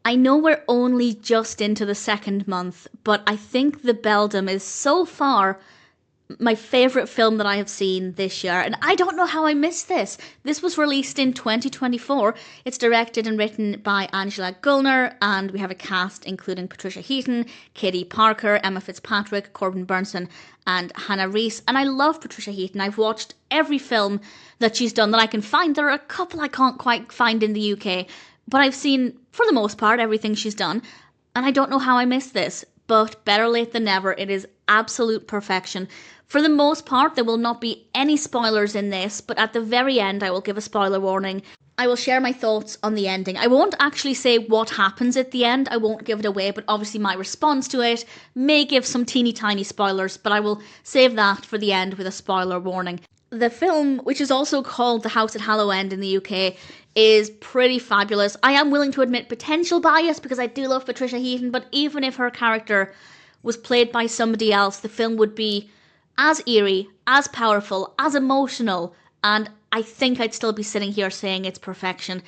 I know we're only just into the second month, but I think The Beldham is so far my favourite film that I have seen this year, and I don't know how I missed this. This was released in 2024. It's directed and written by Angela Gulner, and we have a cast including Patricia Heaton, Katie Parker, Emma Fitzpatrick, Corbin Bernsen, and Hannah Reese. And I love Patricia Heaton. I've watched every film that she's done that I can find. There are a couple I can't quite find in the UK, but I've seen, for the most part, everything she's done, and I don't know how I missed this. But better late than never, it is absolute perfection. For the most part, there will not be any spoilers in this, but at the very end I will give a spoiler warning. I will share my thoughts on the ending. I won't actually say what happens at the end, I won't give it away, but obviously my response to it may give some teeny tiny spoilers, but I will save that for the end with a spoiler warning. The film, which is also called The House at Hallow End in the UK, is pretty fabulous. I am willing to admit potential bias because I do love Patricia Heaton, but even if her character was played by somebody else, the film would be as eerie, as powerful, as emotional, and I think I'd still be sitting here saying it's perfection.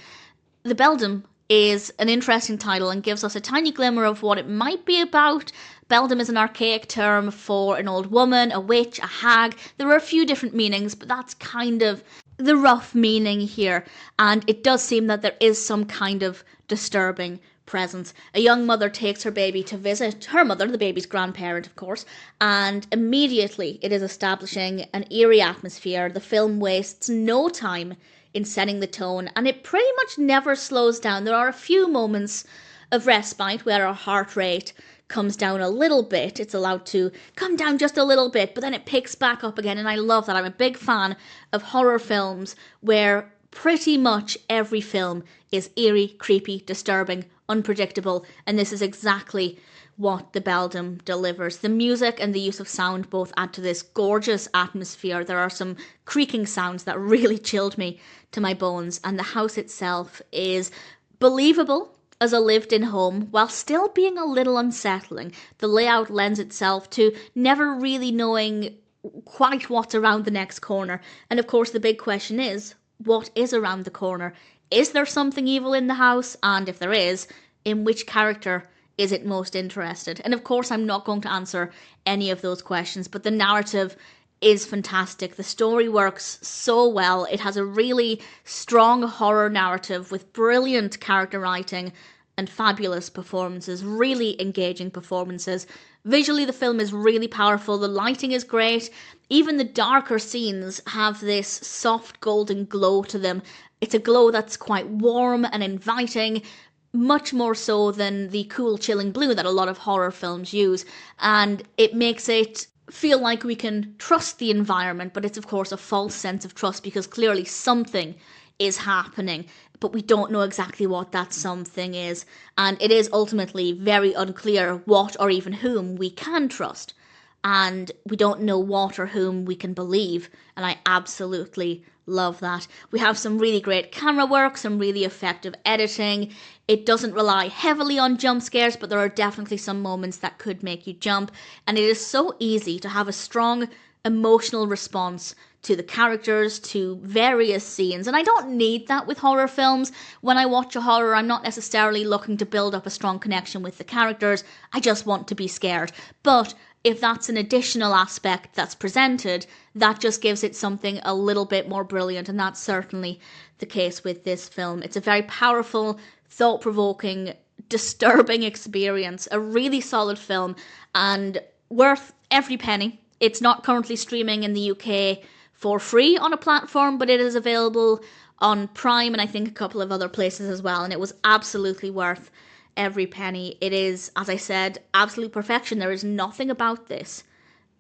The Beldham is an interesting title and gives us a tiny glimmer of what it might be about. Beldham is an archaic term for an old woman, a witch, a hag. There are a few different meanings, but that's kind of the rough meaning here. And it does seem that there is some kind of disturbing presence. A young mother takes her baby to visit her mother, the baby's grandparent, of course, and immediately it is establishing an eerie atmosphere. The film wastes no time in setting the tone, and it pretty much never slows down. There are a few moments of respite where our heart rate comes down a little bit. It's allowed to come down just a little bit, but then it picks back up again, and I love that. I'm a big fan of horror films where pretty much every film is eerie, creepy, disturbing, unpredictable, and this is exactly what The Beldham delivers. The music and the use of sound both add to this gorgeous atmosphere. There are some creaking sounds that really chilled me to my bones, and the house itself is believable as a lived-in home while still being a little unsettling. The layout lends itself to never really knowing quite what's around the next corner, and of course the big question is, what is around the corner? Is there something evil in the house? And if there is, in which character is it most interested? And of course, I'm not going to answer any of those questions, but the narrative is fantastic. The story works so well. It has a really strong horror narrative with brilliant character writing and fabulous performances, really engaging performances. Visually, the film is really powerful. The lighting is great. Even the darker scenes have this soft golden glow to them. It's a glow that's quite warm and inviting, much more so than the cool, chilling blue that a lot of horror films use. And it makes it feel like we can trust the environment, but it's of course a false sense of trust because clearly something is happening, but we don't know exactly what that something is. And it is ultimately very unclear what or even whom we can trust. And we don't know what or whom we can believe. And I absolutely love that. We have some really great camera work, some really effective editing. It doesn't rely heavily on jump scares, but there are definitely some moments that could make you jump. And it is so easy to have a strong emotional response to the characters, to various scenes. And I don't need that with horror films. When I watch a horror, I'm not necessarily looking to build up a strong connection with the characters. I just want to be scared. But if that's an additional aspect that's presented, that just gives it something a little bit more brilliant, and that's certainly the case with this film. It's a very powerful, thought-provoking, disturbing experience, a really solid film, and worth every penny. It's not currently streaming in the UK for free on a platform, but it is available on Prime and I think a couple of other places as well, and it was absolutely worth every penny. It is, as I said, absolute perfection. There is nothing about this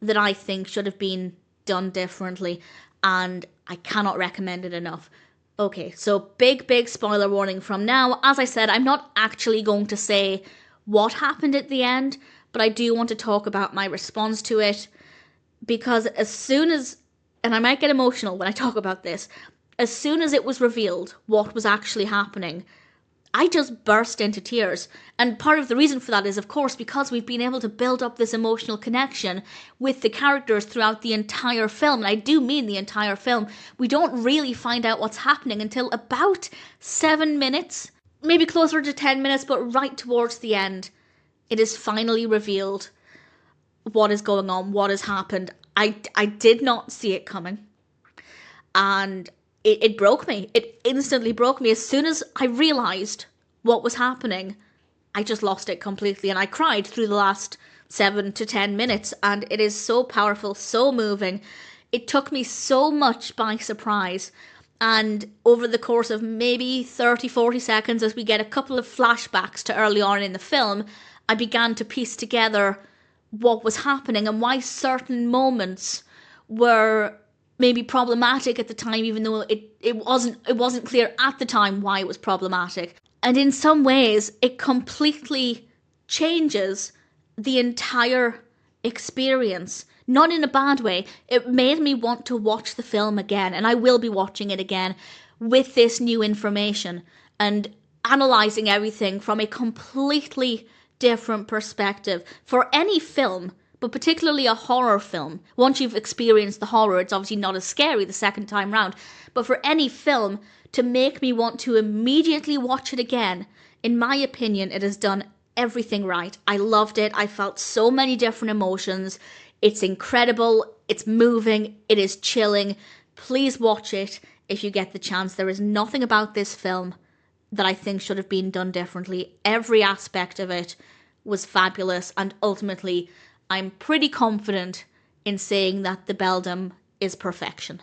that I think should have been done differently, and I cannot recommend it enough. Okay, so big spoiler warning from now. As I said, I'm not actually going to say what happened at the end, but I do want to talk about my response to it, because as soon as, and I might get emotional when I talk about this, as soon as it was revealed what was actually happening, I just burst into tears. And part of the reason for that is, of course, because we've been able to build up this emotional connection with the characters throughout the entire film. And I do mean the entire film. We don't really find out what's happening until about 7 minutes maybe closer to 10 minutes, but right towards the end, it is finally revealed what is going on, what has happened. I did not see it coming. And it broke me. It instantly broke me. As soon as I realised what was happening, I just lost it completely. And I cried through the last 7 to 10 minutes. And it is so powerful, so moving. It took me so much by surprise. And over the course of maybe 30, 40 seconds, as we get a couple of flashbacks to early on in the film, I began to piece together what was happening and why certain moments were maybe problematic at the time, even though it wasn't clear at the time why it was problematic. And in some ways, it completely changes the entire experience. Not in a bad way. It made me want to watch the film again, and I will be watching it again with this new information and analysing everything from a completely different perspective. For any film, but particularly a horror film, once you've experienced the horror, it's obviously not as scary the second time round, but for any film to make me want to immediately watch it again, in my opinion, it has done everything right. I loved it. I felt so many different emotions. It's incredible. It's moving. It is chilling. Please watch it if you get the chance. There is nothing about this film that I think should have been done differently. Every aspect of it was fabulous, and ultimately, I'm pretty confident in saying that the Beldham is perfection.